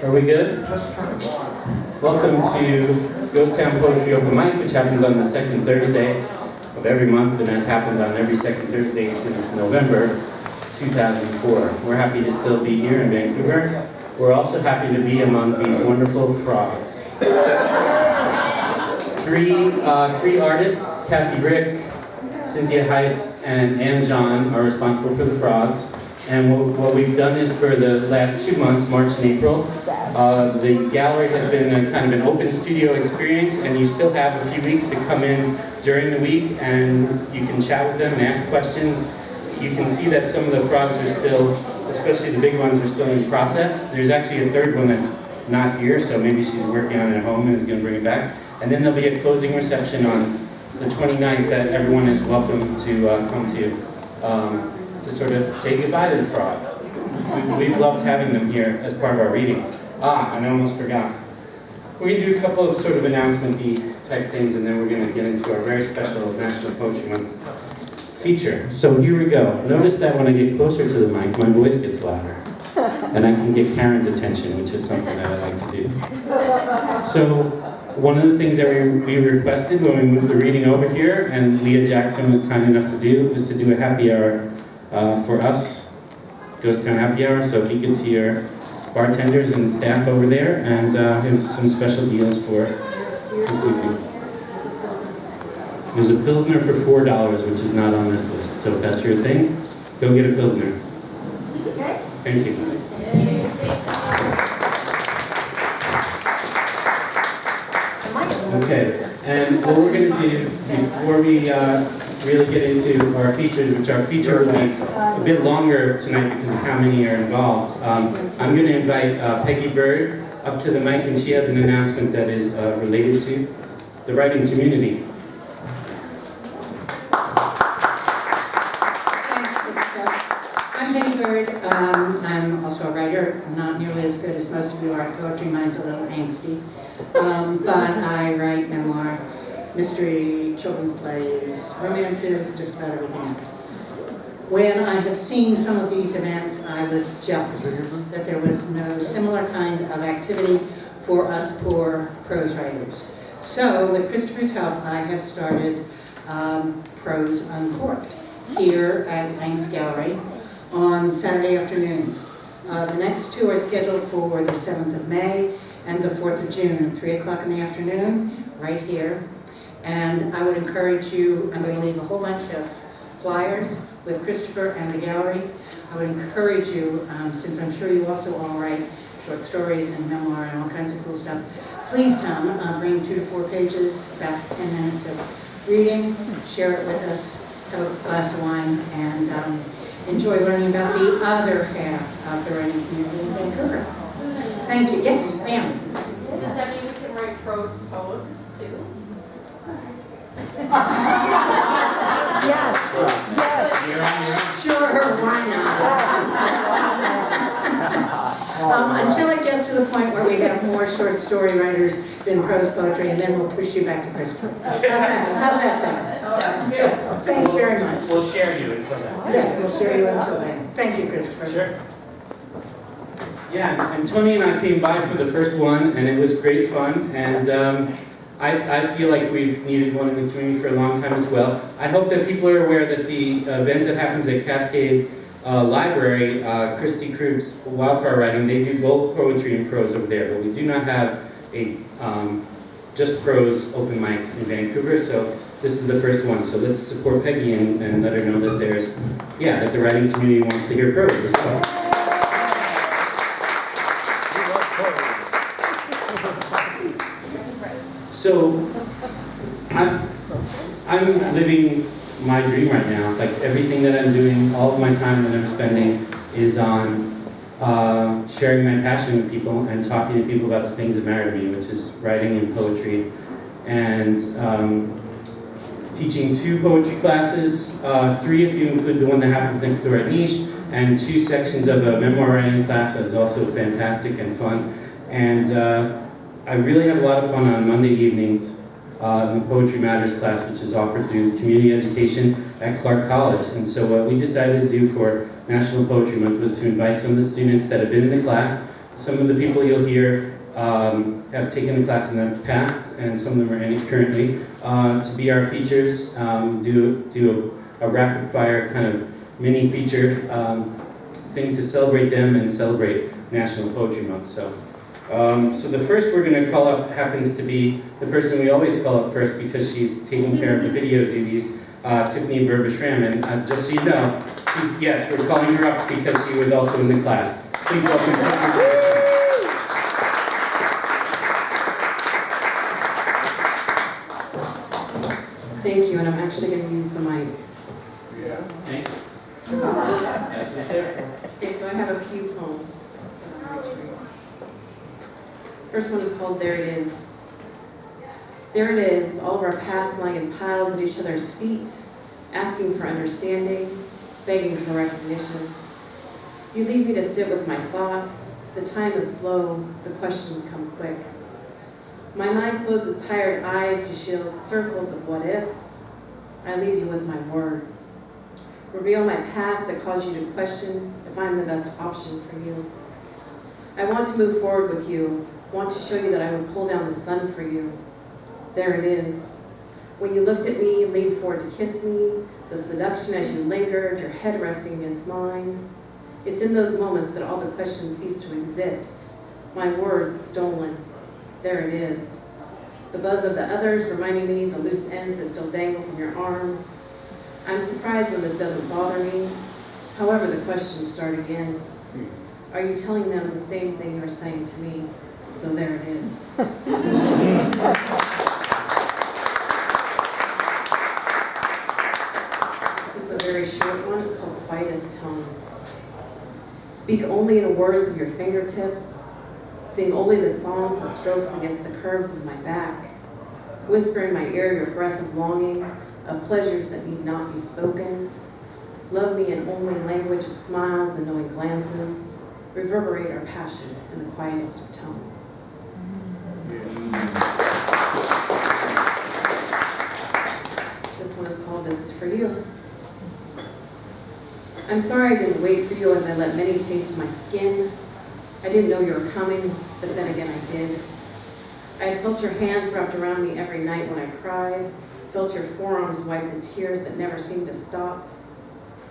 Are we good? Welcome to Ghost Town Poetry Open Mic, which happens on the second Thursday of every month and has happened on every second Thursday since November 2004. We're happy to still be here in Vancouver. We're also happy to be among these wonderful frogs. Three artists, Kathy Rick, Cynthia Heiss, and Ann John, are responsible for the frogs. And what we've done is for the last 2 months, March and April, the gallery has been a kind of an open studio experience, and you still have a few weeks to come in during the week and you can chat with them and ask questions. You can see that some of the frogs are still, especially the big ones, are still in process. There's actually a third one that's not here, so maybe she's working on it at home and is going to bring it back. And then there'll be a closing reception on the 29th that everyone is welcome to come to sort of say goodbye to the frogs. We've loved having them here as part of our reading. And I almost forgot. We're going to do a couple of sort of announcement-y type things, and then we're going to get into our very special National Poetry Month feature. So here we go. Notice that when I get closer to the mic, my voice gets louder. And I can get Karen's attention, which is something that I like to do. So one of the things that we requested when we moved the reading over here, and Leah Jackson was kind enough to do, was to do a happy hour for us, Ghost Town Happy Hour. So if you get to your bartenders and staff over there, and here's some special deals for this evening. There's a Pilsner for $4, which is not on this list. So if that's your thing, go get a Pilsner. Thank you. Okay, and what we're going to do before we really get into our features, which our feature will be a bit longer tonight because of how many are involved, I'm going to invite Peggy Bird up to the mic, and she has an announcement that is related to the writing community. I'm Peggy Bird. I'm also a writer. I'm not nearly as good as most of you are. Poetry, mine's a little angsty. But I write memoir, mystery, children's plays, romances, just about everything else. When I have seen some of these events, I was jealous that there was no similar kind of activity for us poor prose writers. So, with Christopher's help, I have started Prose Uncorked here at Angst Gallery on Saturday afternoons. The next two are scheduled for the 7th of May and the 4th of June, 3 o'clock in the afternoon, right here. And I would encourage you, I'm going to leave a whole bunch of flyers with Christopher and the gallery. I would encourage you, since I'm sure you also all write short stories and memoir and all kinds of cool stuff, please come, bring 2 to 4 pages, about 10 minutes of reading, share it with us, have a glass of wine, and enjoy learning about the other half of the writing community in Vancouver. Thank you. Yes, ma'am. Does that mean we can write prose poems too? Yes. Sure, why not? Until it gets to the point where we have more short story writers than prose poetry, and then we'll push you back to Christopher. How's that sound? Good. Thanks very much. We'll share you until then. Yes, we'll share you until then. Thank you, Christopher. Sure. Yeah, and Toni and I came by for the first one, and it was great fun, and I feel like we've needed one in the community for a long time as well. I hope that people are aware that the event that happens at Cascade Library, Christy Krug's Wildfire Writing, they do both poetry and prose over there, but we do not have a just prose open mic in Vancouver, so this is the first one. So let's support Peggy and let her know that that the writing community wants to hear prose as well. So, I'm living my dream right now. Like everything that I'm doing, all of my time that I'm spending is on sharing my passion with people and talking to people about the things that matter to me, which is writing and poetry, and teaching 2 poetry classes, 3 if you include the one that happens next door at Niche, and 2 sections of a memoir writing class that is also fantastic and fun. And I really have a lot of fun on Monday evenings in the Poetry Matters class, which is offered through community education at Clark College. And so what we decided to do for National Poetry Month was to invite some of the students that have been in the class Some of the people you'll hear have taken the class in the past, and some of them are in it currently, to be our features, do a rapid fire kind of mini feature thing to celebrate them and celebrate National Poetry Month. So the first we're going to call up happens to be the person we always call up first because she's taking care of the video duties, Tiffany Burba-Schramm. And just so you know, yes, we're calling her up because she was also in the class. Please welcome Tiffany Burba-Schramm. Thank you, and I'm actually going to use the mic. Yeah. Thank you. That's what they're for. Okay, so I have a few poems that I'm going to read. First one is called There It Is. There it is, all of our past lying in piles at each other's feet, asking for understanding, begging for recognition. You leave me to sit with my thoughts. The time is slow, the questions come quick. My mind closes tired eyes to shield circles of what ifs. I leave you with my words. Reveal my past that caused you to question if I'm the best option for you. I want to move forward with you, want to show you that I would pull down the sun for you. There it is. When you looked at me, leaned forward to kiss me, the seduction as you lingered, your head resting against mine. It's in those moments that all the questions cease to exist. My words stolen. There it is. The buzz of the others reminding me the loose ends that still dangle from your arms. I'm surprised when this doesn't bother me. However, the questions start again. Are you telling them the same thing you're saying to me? So there it is. This is a very short one. It's called Quietest Tones. Speak only in the words of your fingertips. Sing only the songs of strokes against the curves of my back. Whisper in my ear your breath of longing, of pleasures that need not be spoken. Love me in only language of smiles and knowing glances. Reverberate our passion in the quietest of tones. This one is called This Is For You. I'm sorry I didn't wait for you as I let many taste my skin. I didn't know you were coming, but then again I did. I had felt your hands wrapped around me every night when I cried, felt your forearms wipe the tears that never seemed to stop.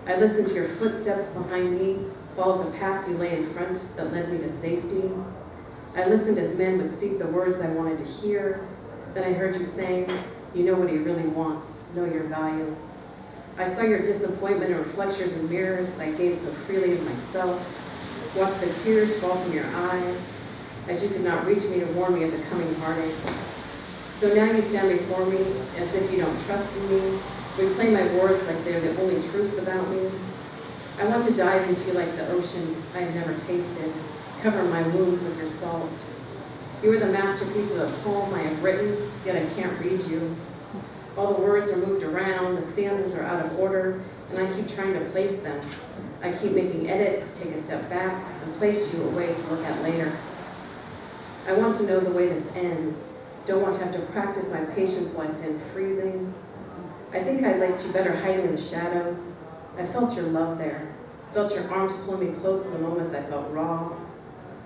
I listened to your footsteps behind me, followed the path you lay in front that led me to safety. I listened as men would speak the words I wanted to hear. Then I heard you saying, you know what he really wants, know your value. I saw your disappointment in reflections and mirrors I gave so freely of myself. Watched the tears fall from your eyes as you could not reach me to warn me of the coming heartache. So now you stand before me as if you don't trust in me, replay my words like they're the only truths about me. I want to dive into you like the ocean I have never tasted, cover my wounds with your salt. You are the masterpiece of a poem I have written, yet I can't read you. All the words are moved around, the stanzas are out of order, and I keep trying to place them. I keep making edits, take a step back, and place you away to look at later. I want to know the way this ends. Don't want to have to practice my patience while I stand freezing. I think I liked you better hiding in the shadows. I felt your love there. Felt your arms pulling me close in the moments I felt raw.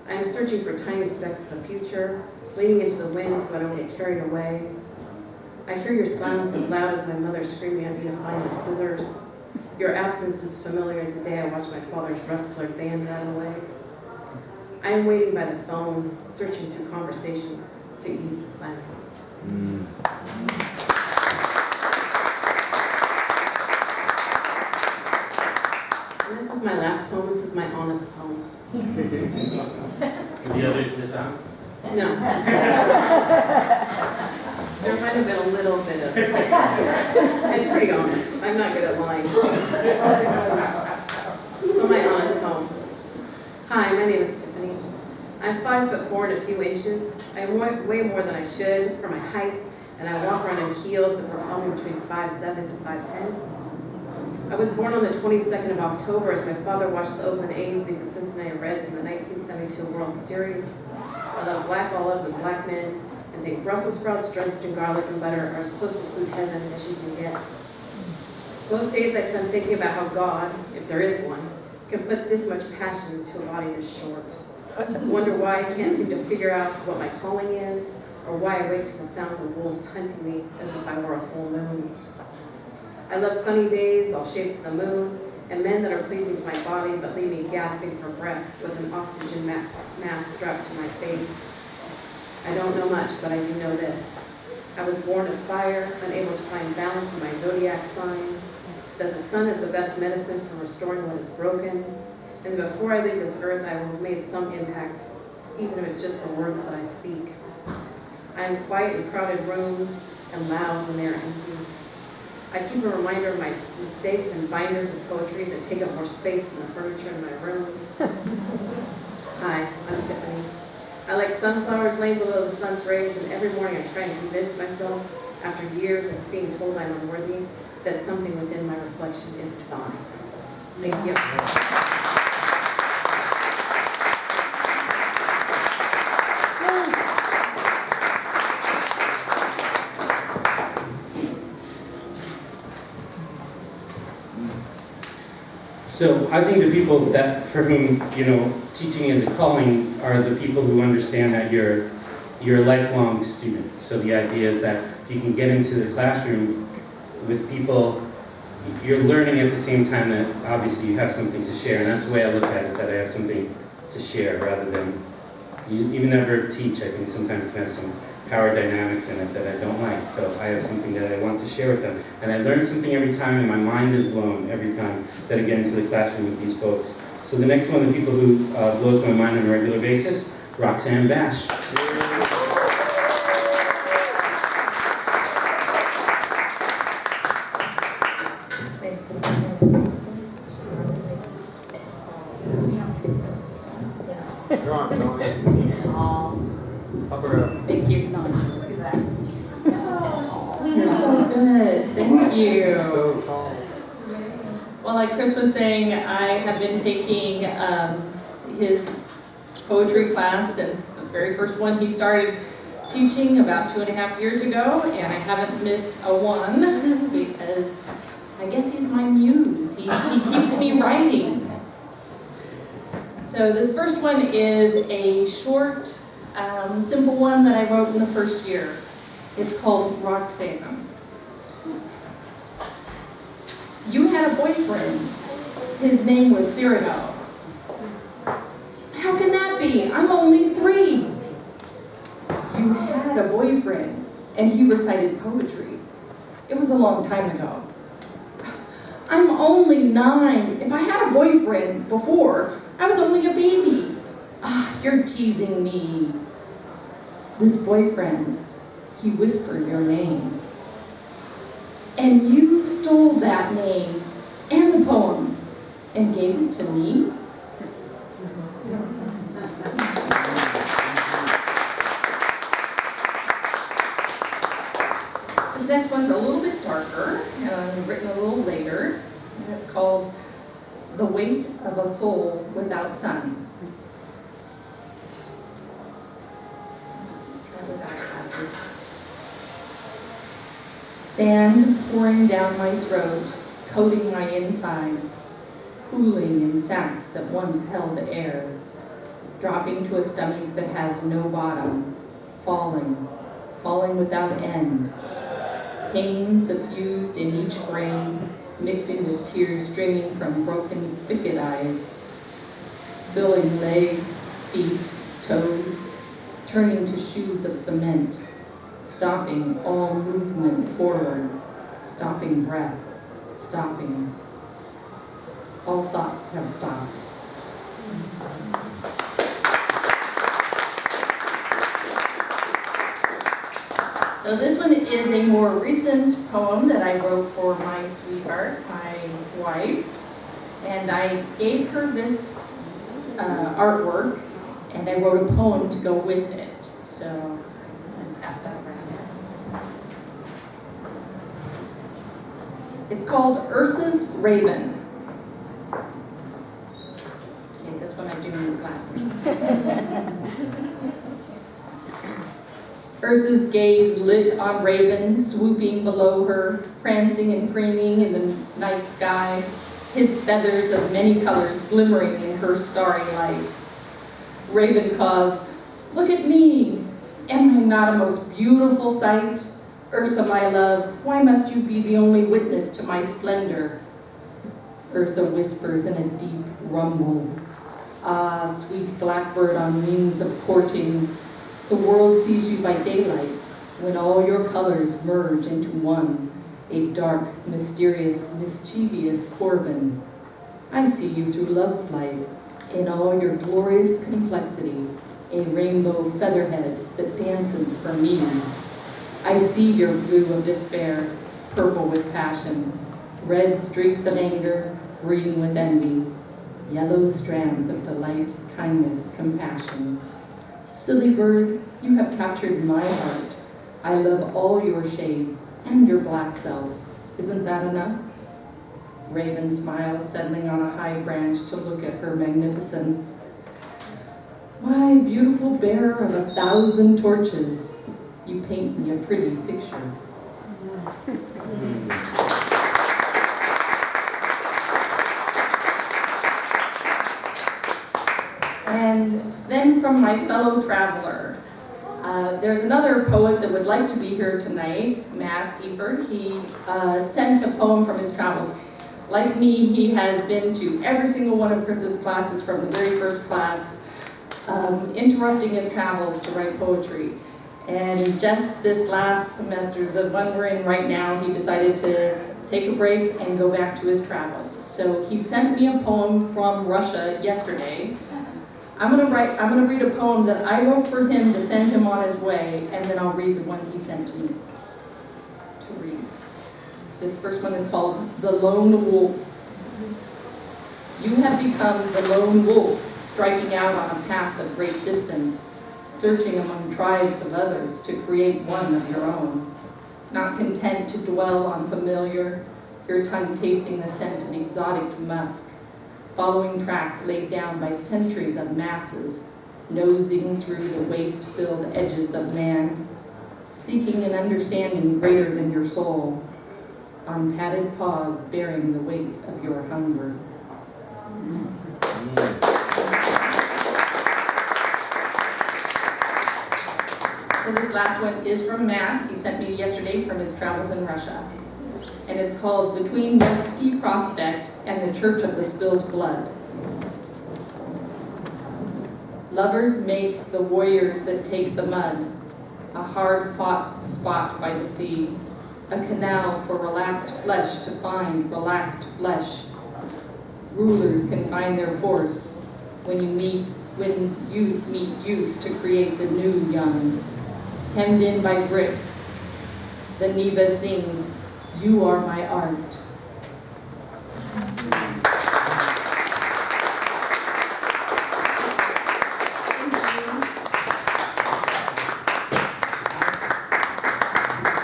I am searching for tiny specks of the future, leaning into the wind so I don't get carried away. I hear your silence as loud as my mother screaming at me to find the scissors. Your absence is familiar as the day I watched my father's rust-colored van drive away. I am waiting by the phone, searching through conversations to ease the silence. And this is my last poem. This is my honest poem. The others dishonest? No. There might have been a little bit of... It's pretty honest. I'm not good at lying. So my honest poem. Hi, my name is Tiffany. I'm 5'4" and a few inches. I'm way more than I should for my height, and I walk around in heels that propel me between 5'7" to 5'10". I was born on the 22nd of October as my father watched the Oakland A's beat the Cincinnati Reds in the 1972 World Series. I love black olives and black men, and think Brussels sprouts drenched in garlic and butter are as close to food heaven as you can get. Most days I spend thinking about how God, if there is one, can put this much passion into a body this short. Wonder why I can't seem to figure out what my calling is, or why I wake to the sounds of wolves hunting me as if I were a full moon. I love sunny days, all shapes of the moon, and men that are pleasing to my body but leave me gasping for breath with an oxygen mask strapped to my face. I don't know much, but I do know this. I was born of fire, unable to find balance in my zodiac sign, that the sun is the best medicine for restoring what is broken, and that before I leave this earth, I will have made some impact, even if it's just the words that I speak. I am quiet in crowded rooms and loud when they are empty. I keep a reminder of my mistakes and binders of poetry that take up more space than the furniture in my room. Hi, I'm Tiffany. I like sunflowers laying below the sun's rays, and every morning I try and convince myself, after years of being told I'm unworthy, that something within my reflection is divine. Thank you. So I think the people that, for whom, teaching is a calling are the people who understand that you're a lifelong student. So the idea is that if you can get into the classroom with people, you're learning at the same time that obviously you have something to share. And that's the way I look at it, that I have something to share rather than, you even never teach, I think sometimes can have some power dynamics in it that I don't like. So I have something that I want to share with them. And I learn something every time, and my mind is blown every time that I get into the classroom with these folks. So the next one of the people who blows my mind on a regular basis, Roxanne Bash. Come on, Toni. Up her up. Thank you. You're so good. Thank you. So tall. Well, like Chris was saying, I have been taking his poetry class since the very first one he started teaching about 2.5 years ago, and I haven't missed a one because I guess he's my muse. He keeps me writing. So this first one is a short, simple one that I wrote in the first year. It's called Roxanne. You had a boyfriend. His name was Cyrano. How can that be? I'm only 3. You had a boyfriend, and he recited poetry. It was a long time ago. I'm only 9. If I had a boyfriend before, I was only a baby. You're teasing me. This boyfriend, he whispered your name. And you stole that name and the poem and gave it to me? This next one's a little bit darker, and written a little later, and it's called The Weight of a Soul Without Sun. Try without glasses. Sand pouring down my throat, coating my insides, pooling in sacks that once held air, dropping to a stomach that has no bottom, falling without end. Pain suffused in each grain, mixing with tears streaming from broken spigot eyes, filling legs, feet, toes, turning to shoes of cement, stopping all movement forward, stopping breath, stopping. All thoughts have stopped. So this one is a more recent poem that I wrote for my sweetheart, my wife, and I gave her this artwork, and I wrote a poem to go with it. So let's pass that around. It's called Ursa's Raven. Okay, this one I do need glasses. Ursa's gaze lit on Raven, swooping below her, prancing and preening in the night sky, his feathers of many colors glimmering in her starry light. Raven caws, "Look at me! Am I not a most beautiful sight? Ursa, my love, why must you be the only witness to my splendor?" Ursa whispers in a deep rumble, "Ah, sweet blackbird on wings of courting, the world sees you by daylight, when all your colors merge into one, a dark, mysterious, mischievous corvin. I see you through love's light, in all your glorious complexity, a rainbow featherhead that dances for me. I see your blue of despair, purple with passion, red streaks of anger, green with envy, yellow strands of delight, kindness, compassion. Silly bird, you have captured my heart. I love all your shades and your black self. Isn't that enough?" Raven smiles, settling on a high branch to look at her magnificence. "My beautiful bearer of 1,000 torches, you paint me a pretty picture." And then from my fellow traveler, there's another poet that would like to be here tonight, Matt Eford. He sent a poem from his travels. Like me, he has been to every single one of Chris's classes from the very first class, interrupting his travels to write poetry. And just this last semester, the one we're in right now, he decided to take a break and go back to his travels. So he sent me a poem from Russia yesterday. I'm gonna read a poem that I wrote for him to send him on his way, and then I'll read the one he sent to me to read. This first one is called "The Lone Wolf." You have become the lone wolf, striking out on a path of great distance, searching among tribes of others to create one of your own. Not content to dwell on familiar, your tongue tasting the scent of exotic musk, following tracks laid down by centuries of masses, nosing through the waste-filled edges of man, seeking an understanding greater than your soul, on padded paws bearing the weight of your hunger. So this last one is from Matt. He sent me yesterday from his travels in Russia. And it's called "Between Nevsky Prospect and the Church of the Spilled Blood." Lovers make the warriors that take the mud, a hard-fought spot by the sea, a canal for relaxed flesh to find relaxed flesh. Rulers can find their force when youth meet youth to create the new young. Hemmed in by bricks, the Neva sings, "You are my art."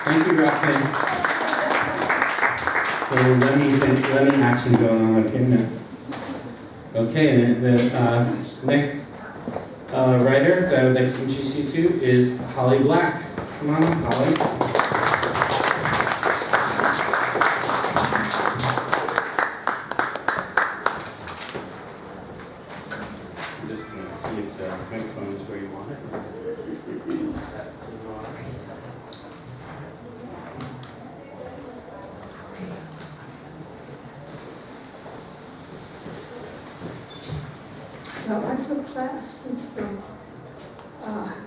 Thank you, Roxanne. So let me action going on like him now. Okay, and the next writer that I would like to introduce you to is Holly Black. Come on, Holly. I'm just going to see if the microphone is where you want it. Well, I took classes from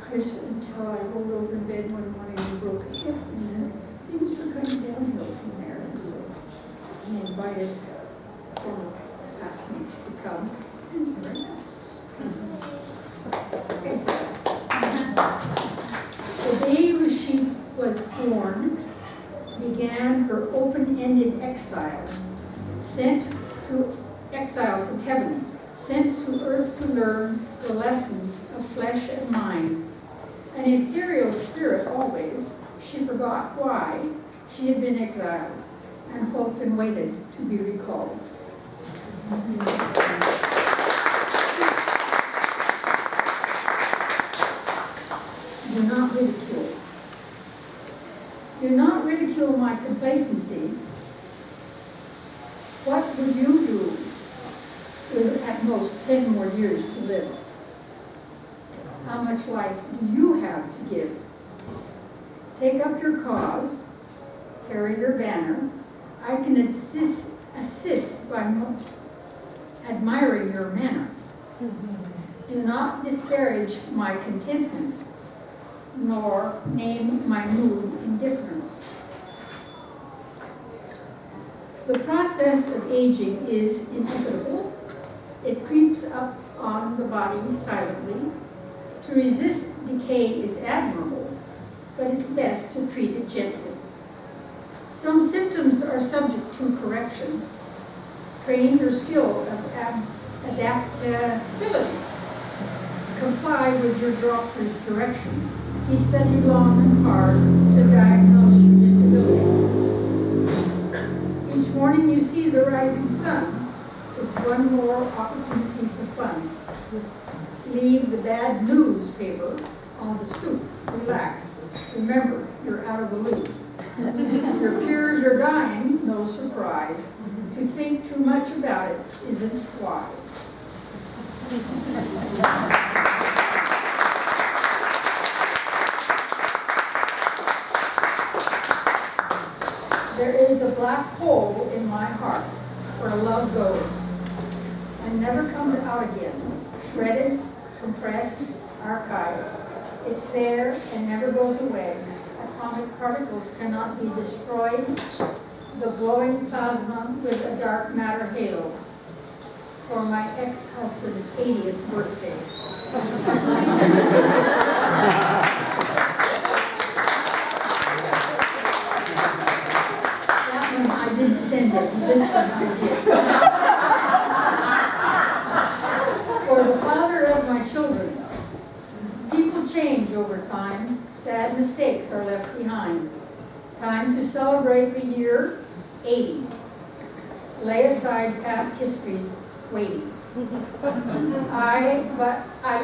Chris until I rolled over in bed one morning and broke a hip, and then things were kind of downhill from there. And so I invited former classmates to come. And here I am. Okay, so the day she was born began her open-ended exile, sent to exile from heaven, sent to earth to learn the lessons of flesh and mind. An ethereal spirit always, she forgot why she had been exiled and hoped and waited to be recalled. Do not ridicule. Do not ridicule my complacency. What would you do with at most 10 more years to live? much life do you have to give? Take up your cause, carry your banner. I can assist by admiring your manner. Do not disparage my contentment, nor name my mood indifference. The process of aging is inevitable. It creeps up on the body silently. To resist decay is admirable, but it's best to treat it gently. Some symptoms are subject to correction. Train your skill of adaptability. Comply with your doctor's direction. He studied long and hard to diagnose your disability. Each morning you see the rising sun is one more opportunity for fun. Leave the bad newspaper on the stoop. Relax. Remember, you're out of the loop. Your peers are dying, no surprise. To think too much about it isn't wise. There is a black hole in my heart where love goes and never comes out again. Shredded, compressed, archived. It's there and never goes away. Atomic particles cannot be destroyed. The glowing plasma with a dark matter halo for my ex-husband's 80th birthday. That one I didn't send him, this one I did. For the father of my children, people change over time. Sad mistakes are left behind. Time to celebrate the year 80. Lay aside past histories waiting. I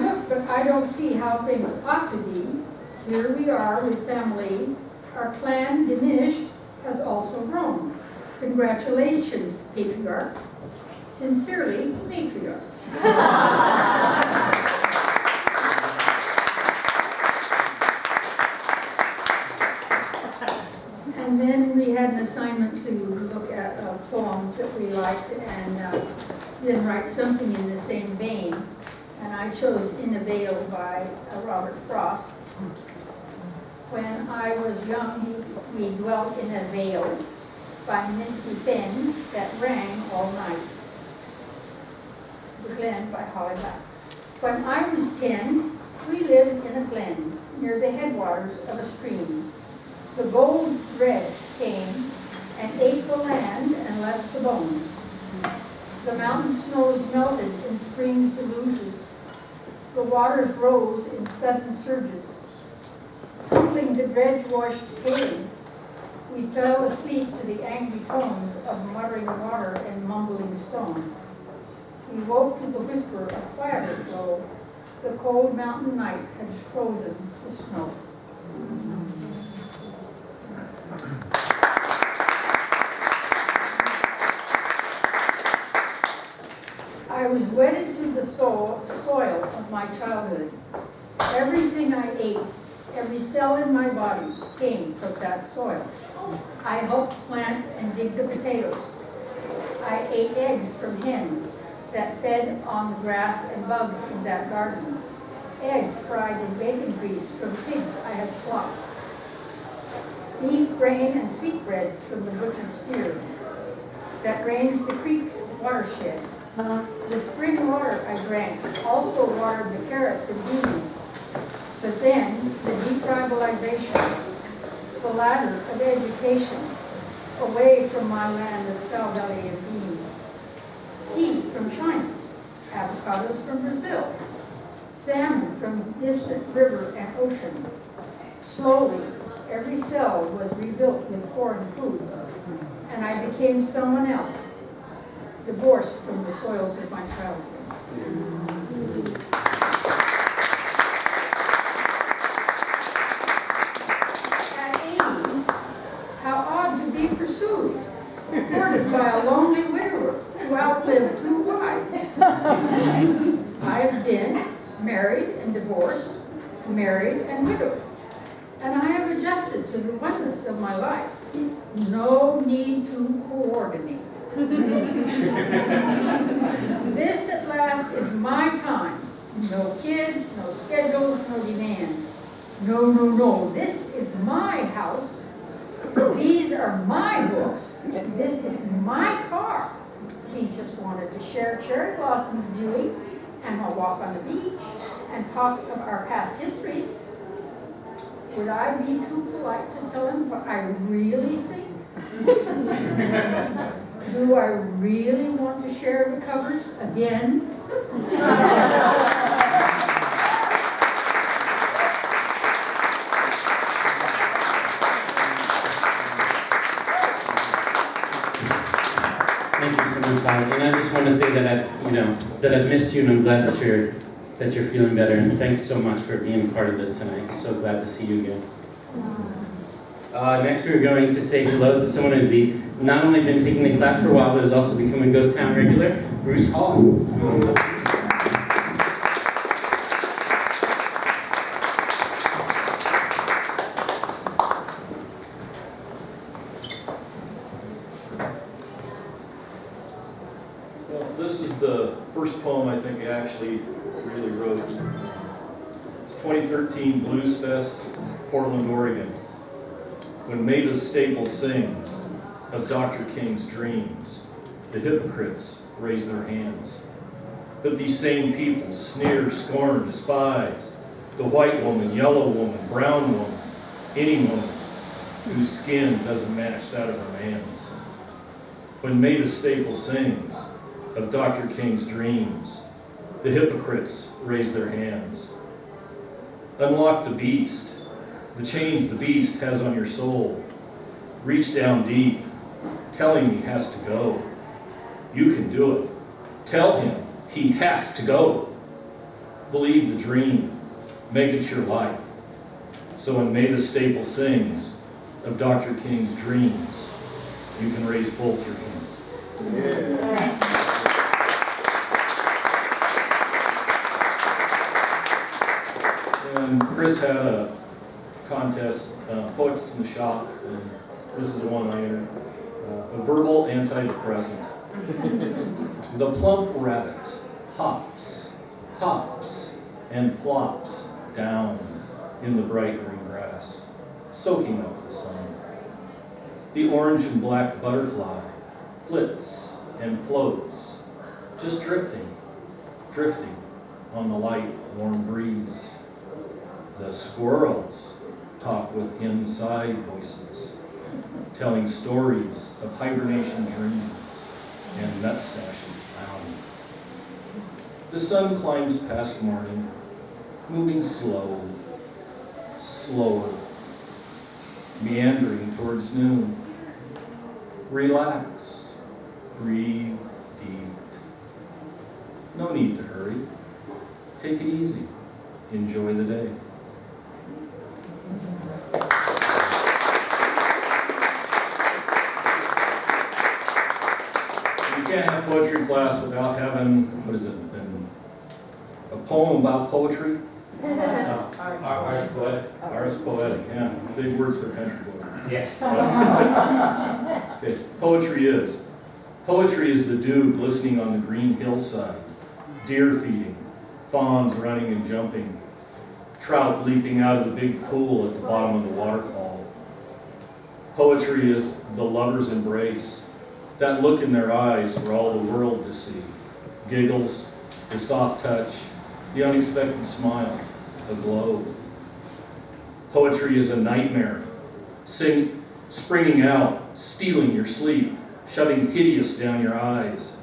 look, but I don't see how things ought to be. Here we are with family. Our clan, diminished, has also grown. Congratulations, patriarch. Sincerely, matriarch. And then we had an assignment to look at a poem that we liked and then write something in the same vein. And I chose In a Vale by Robert Frost. When I was young, we dwelt in a vale by misty fen that rang all night. The Glen by Holly Black. When I was 10, we lived in a glen near the headwaters of a stream. The gold dredge came and ate the land and left the bones. The mountain snows melted in spring's deluges. The waters rose in sudden surges. Tumbling the dredge-washed tailings, we fell asleep to the angry tones of muttering water and mumbling stones. We woke to the whisper of quieter flow. The cold mountain night had frozen the snow. I was wedded to the soil of my childhood. Everything I ate, every cell in my body came from that soil. I helped plant and dig the potatoes. I ate eggs from hens that fed on the grass and bugs in that garden. Eggs fried in bacon grease from pigs I had swapped. Beef brain and sweetbreads from the butchered steer that ranged the creek's watershed. The spring water I drank also watered the carrots and beans. But then, the detribalization, the ladder of education, away from my land of sow belly and beans. Tea from China, avocados from Brazil, salmon from distant river and ocean. Slowly, every cell was rebuilt with foreign foods, and I became someone else, divorced from the soils of my childhood. At 80, how odd to be pursued, courted by a lonely widower who outlived two wives. I have been married and divorced, and widowed, and I have adjusted to the oneness of my life. No need to coordinate. This at last is my time. No kids, no schedules, no demands. No, no, no, this is my house. These are my books. This is my car. He just wanted to share cherry blossom viewing and a walk on the beach and talk of our past histories. Would I be too polite to tell him what I really think? Do I really want to share the covers again? Thank you so much, Howard. And I just want to say that I've missed you, and I'm glad that you're feeling better. And thanks so much for being part of this tonight. I'm so glad to see you again. Next, we're going to say hello to someone who's not only been taking the class for a while, but has also become a Ghost Town regular, Bruce Hall. Well, this is the first poem I think I actually really wrote. It's 2013 Blues Fest, Portland, Oregon. When Mavis Staples sings of Dr. King's dreams, the hypocrites raise their hands. But these same people sneer, scorn, despise the white woman, yellow woman, brown woman, any woman whose skin doesn't match that of her man's. When Mavis Staples sings of Dr. King's dreams, the hypocrites raise their hands. Unlock the beast, the chains the beast has on your soul. Reach down deep, telling he has to go. You can do it. Tell him he has to go. Believe the dream, make it your life. So when Mavis Staples sings of Dr. King's dreams, you can raise both your hands. Yeah. And Chris had a contest, Poets in the Shop, and this is the one I entered. A verbal antidepressant. The plump rabbit hops, hops, and flops down in the bright green grass, soaking up the sun. The orange and black butterfly flits and floats, just drifting, drifting on the light, warm breeze. The squirrels talk with inside voices, telling stories of hibernation dreams and nut stashes found. The sun climbs past morning, moving slow, slower, meandering towards noon. Relax, breathe deep. No need to hurry. Take it easy. Enjoy the day. You can't have poetry class without having, a poem about poetry? Ars poetic. Ars poetic, yeah. Big words for country boy. Yes. Okay, poetry is the dew glistening on the green hillside, deer feeding, fawns running and jumping, trout leaping out of the big pool at the bottom of the waterfall. Poetry is the lover's embrace, that look in their eyes for all the world to see. Giggles, the soft touch, the unexpected smile, a glow. Poetry is a nightmare, springing out, stealing your sleep, shoving hideous down your eyes,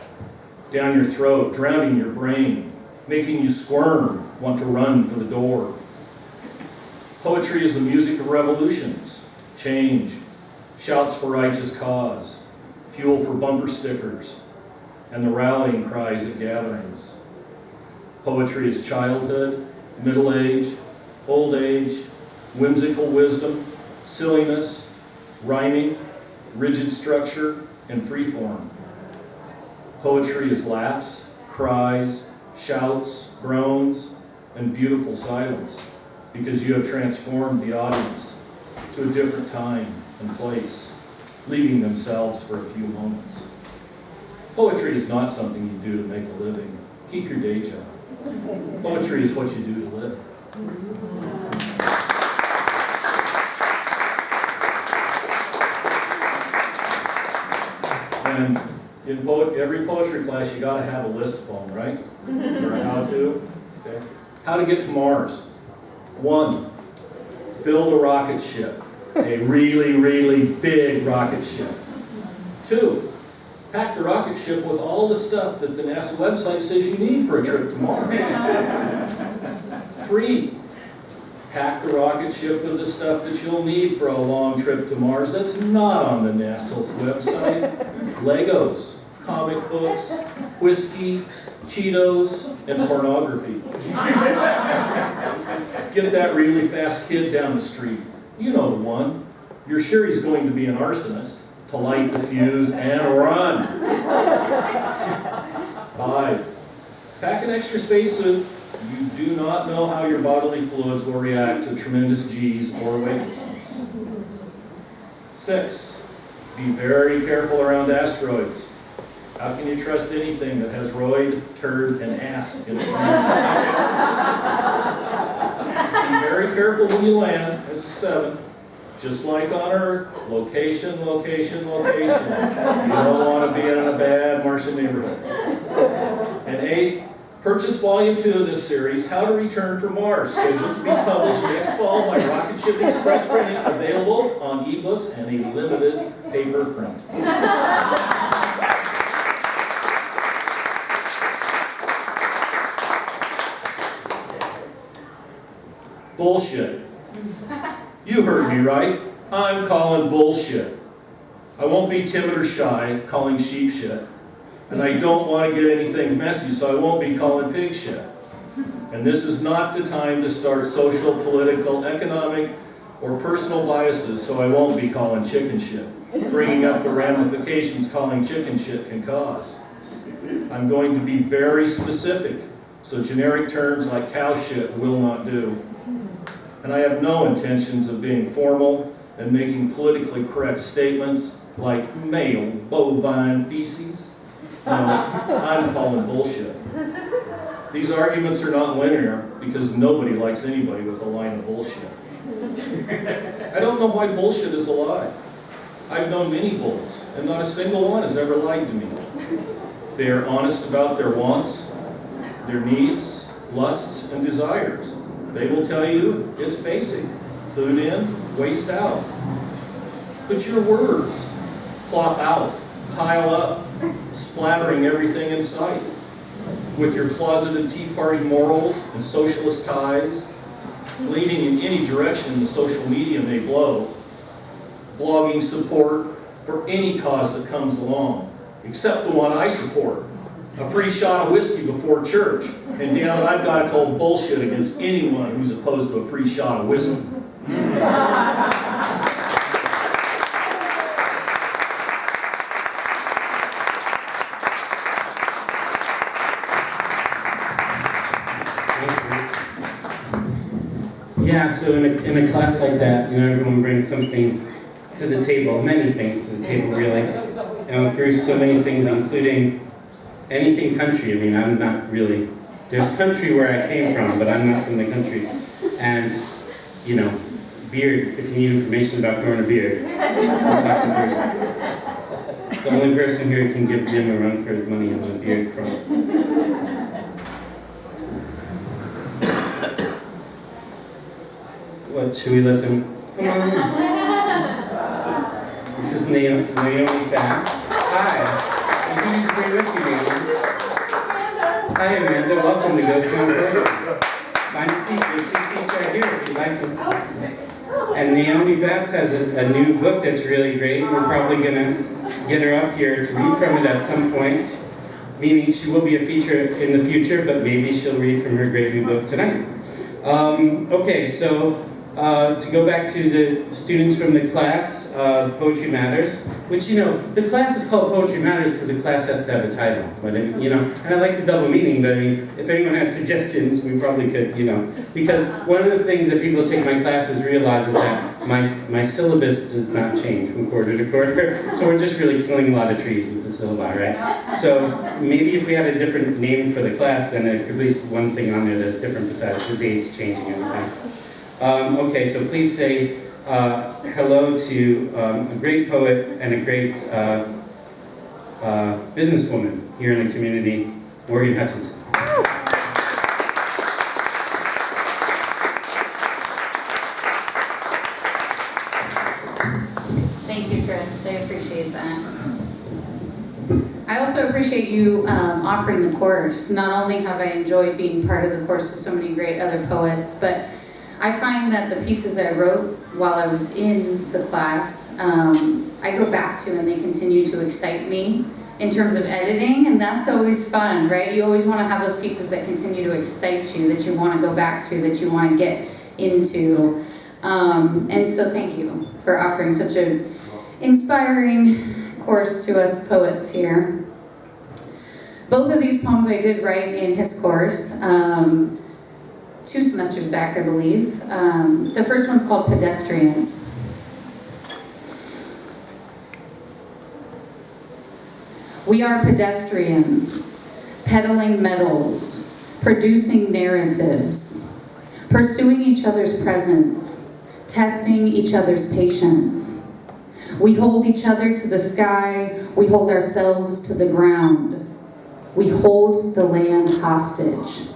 down your throat, drowning your brain, making you squirm, want to run for the door. Poetry is the music of revolutions, change, shouts for righteous cause, fuel for bumper stickers, and the rallying cries at gatherings. Poetry is childhood, middle age, old age, whimsical wisdom, silliness, rhyming, rigid structure, and freeform. Poetry is laughs, cries, shouts, groans, and beautiful silence, because you have transformed the audience to a different time and place, leaving themselves for a few moments. Poetry is not something you do to make a living. Keep your day job. Poetry is what you do to live. And in every poetry class, you gotta have a list poem, right? Or a how-to. Okay. How to get to Mars. 1, build a rocket ship. A really, really big rocket ship. 2, pack the rocket ship with all the stuff that the NASA website says you need for a trip to Mars. 3, pack the rocket ship with the stuff that you'll need for a long trip to Mars that's not on the NASA's website. Legos, comic books, whiskey, Cheetos, and pornography. Get that really fast kid down the street. You know the one. You're sure he's going to be an arsonist, to light the fuse and run. 5, pack an extra spacesuit. You do not know how your bodily fluids will react to tremendous G's or weightlessness. 6, be very careful around asteroids. How can you trust anything that has roid, turd, and ass in its name? Be very careful when you land, as a 7. Just like on Earth, location, location, location. You don't want to be in a bad Martian neighborhood. And 8, purchase volume 2 of this series, How to Return from Mars, scheduled to be published next fall by Rocket Ship Express Printing, available on ebooks and a limited paper print. Bullshit. You heard me right. I'm calling bullshit. I won't be timid or shy calling sheep shit. And I don't want to get anything messy, so I won't be calling pig shit. And this is not the time to start social, political, economic, or personal biases, so I won't be calling chicken shit, bringing up the ramifications calling chicken shit can cause. I'm going to be very specific, so generic terms like cow shit will not do. And I have no intentions of being formal and making politically correct statements like male bovine feces. No, I'm calling bullshit. These arguments are not linear because nobody likes anybody with a line of bullshit. I don't know why bullshit is a lie. I've known many bulls, and not a single one has ever lied to me. They are honest about their wants, their needs, lusts, and desires. They will tell you it's basic. Food in, waste out. But your words plop out, pile up, splattering everything in sight. With your closeted Tea Party morals and socialist ties, leading in any direction the social media may blow, blogging support for any cause that comes along, except the one I support. A free shot of whiskey before church. And damn it, I've got to call bullshit against anyone who's opposed to a free shot of whiskey. Yeah, so in a class like that, you know, everyone brings something to the table, many things to the table, really. And we bring so many things, including anything country. I mean, I'm not really, there's country where I came from, but I'm not from the country. And, you know, beard, if you need information about growing a beard, we'll talk to person. The only person here who can give Jim a run for his money on a beard from. What, should we let them, come on in. This is Naomi Fast. Hi. You can use me with you, Naomi. Hi, Amanda. Welcome to Ghost Town Poetry. Find a seat. There are 2 seats right here if you'd like them. And Naomi Fast has a new book that's really great. We're probably going to get her up here to read from it at some point, meaning she will be a feature in the future, but maybe she'll read from her great new book tonight. Okay, so to go back to the students from the class, Poetry Matters, which, you know, the class is called Poetry Matters because the class has to have a title. But, you know, and I like the double meaning, but I mean, if anyone has suggestions, we probably could, you know. Because one of the things that people who take my classes realize is that my syllabus does not change from quarter to quarter. So we're just really killing a lot of trees with the syllabi, right? So maybe if we had a different name for the class, then there could be at least one thing on there that's different besides the dates changing everything. Okay, so please say hello to a great poet and a great businesswoman here in the community, Morgan Hutchinson. Thank you, Chris. I appreciate that. I also appreciate you offering the course. Not only have I enjoyed being part of the course with so many great other poets, but I find that the pieces I wrote while I was in the class, I go back to and they continue to excite me in terms of editing, and that's always fun, right? You always want to have those pieces that continue to excite you, that you want to go back to, that you want to get into. And so thank you for offering such an inspiring course to us poets here. Both of these poems I did write in his course, 2 semesters back, I believe. The first one's called Pedestrians. We are pedestrians, peddling medals, producing narratives, pursuing each other's presence, testing each other's patience. We hold each other to the sky, we hold ourselves to the ground. We hold the land hostage.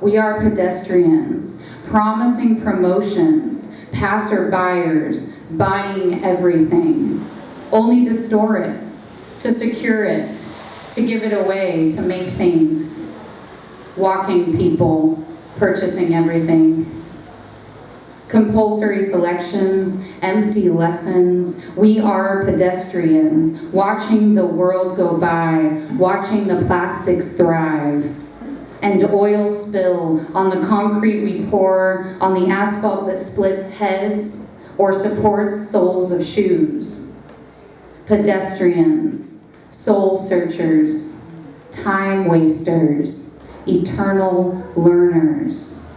We are pedestrians, promising promotions, passer-buyers, buying everything, only to store it, to secure it, to give it away, to make things. Walking people, purchasing everything. Compulsory selections, empty lessons. We are pedestrians, watching the world go by, watching the plastics thrive. And oil spill on the concrete we pour, on the asphalt that splits heads or supports soles of shoes. Pedestrians, soul searchers, time wasters, eternal learners.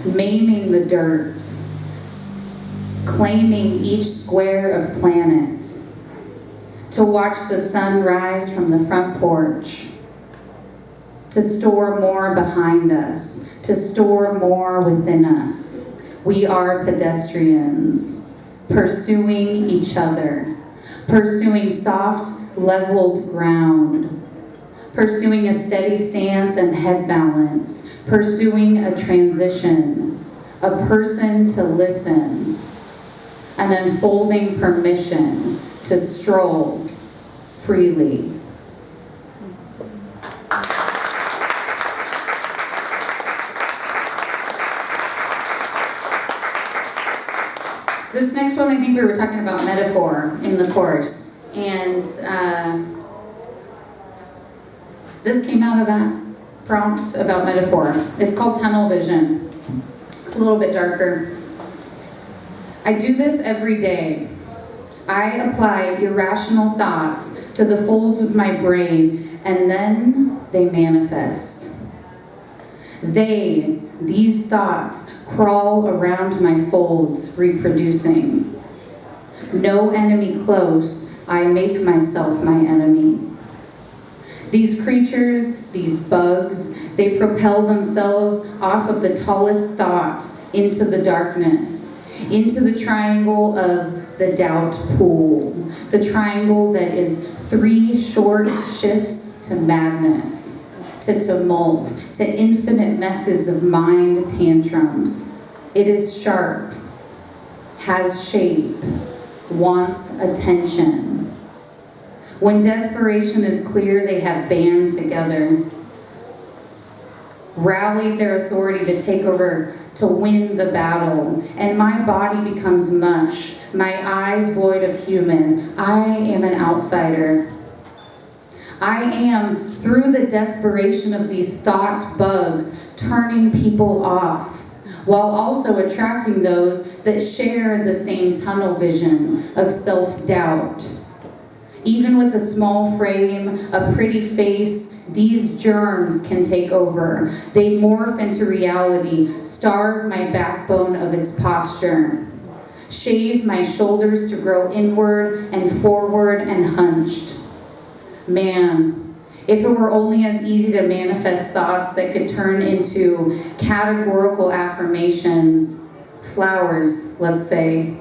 Maiming the dirt, claiming each square of planet, to watch the sun rise from the front porch, to store more behind us, to store more within us. We are pedestrians, pursuing each other, pursuing soft, leveled ground, pursuing a steady stance and head balance, pursuing a transition, a person to listen, an unfolding permission to stroll freely. This next one, I think we were talking about metaphor in the course, and this came out of that prompt about metaphor. It's called tunnel vision. It's a little bit darker. I do this every day. I apply irrational thoughts to the folds of my brain, and then they manifest. These thoughts, crawl around my folds, reproducing. No enemy close, I make myself my enemy. These creatures, these bugs, they propel themselves off of the tallest thought into the darkness, into the triangle of the doubt pool, the triangle that is 3 short shifts to madness, to tumult, to infinite messes of mind tantrums. It is sharp, has shape, wants attention. When desperation is clear, they have band together, rallied their authority to take over, to win the battle, and my body becomes mush, my eyes void of human. I am an outsider. I am, through the desperation of these thought bugs, turning people off, while also attracting those that share the same tunnel vision of self-doubt. Even with a small frame, a pretty face, these germs can take over. They morph into reality, starve my backbone of its posture, shave my shoulders to grow inward and forward and hunched. Man, if it were only as easy to manifest thoughts that could turn into categorical affirmations, flowers, let's say,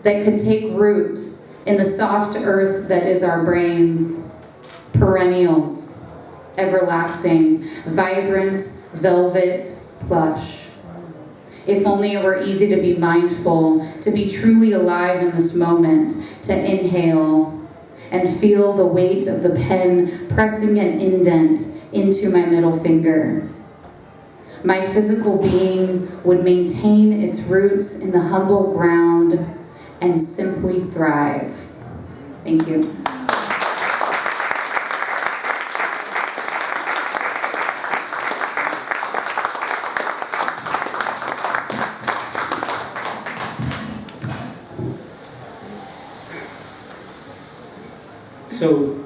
that could take root in the soft earth that is our brains, perennials, everlasting, vibrant, velvet, plush. If only it were easy to be mindful, to be truly alive in this moment, to inhale and feel the weight of the pen pressing an indent into my middle finger. My physical being would maintain its roots in the humble ground and simply thrive. Thank you. So